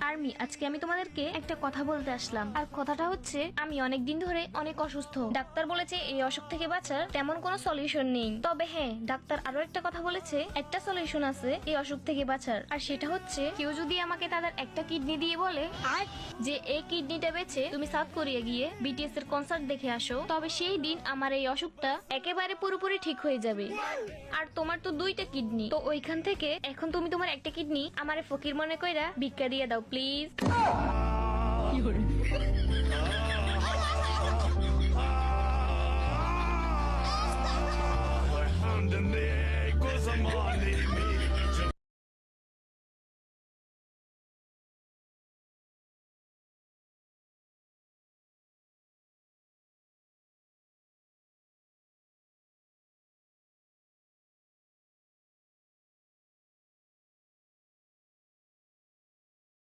Army, আজকে আমি তোমাদেরকে একটা কথা বলতে আসলাম। আর কথাটা হচ্ছে, আমি অনেক দিন ধরে অনেক অসুস্থ। ডাক্তার বলেছে এই অসুখ থেকে বাঁচার তেমন কোনো সলিউশন নেই। তবে হ্যাঁ, ডাক্তার আরো একটা কথা বলেছে, একটা সলিউশন আছে এই অসুখ থেকে বাঁচার। আর সেটা হচ্ছে, কেউ যদি আমাকে তাদের একটা কিডনি দিয়ে বলে যে এই কিডনিটা বেচে তুমি সাউথ কোরিয়া গিয়ে বিটিএস এর কনসার্ট দেখে আসো, তবে সেই দিন আমার এই অসুখটা একেবারে পুরোপুরি ঠিক হয়ে যাবে। আর তোমার তো দুইটা কিডনি, তো ওইখান থেকে এখন তুমি তোমার একটা কিডনি আমারে ফকির মনে কইরা ভিক্ষা দিয়ে দাও please. Hand in the air, 'cause I'm on me.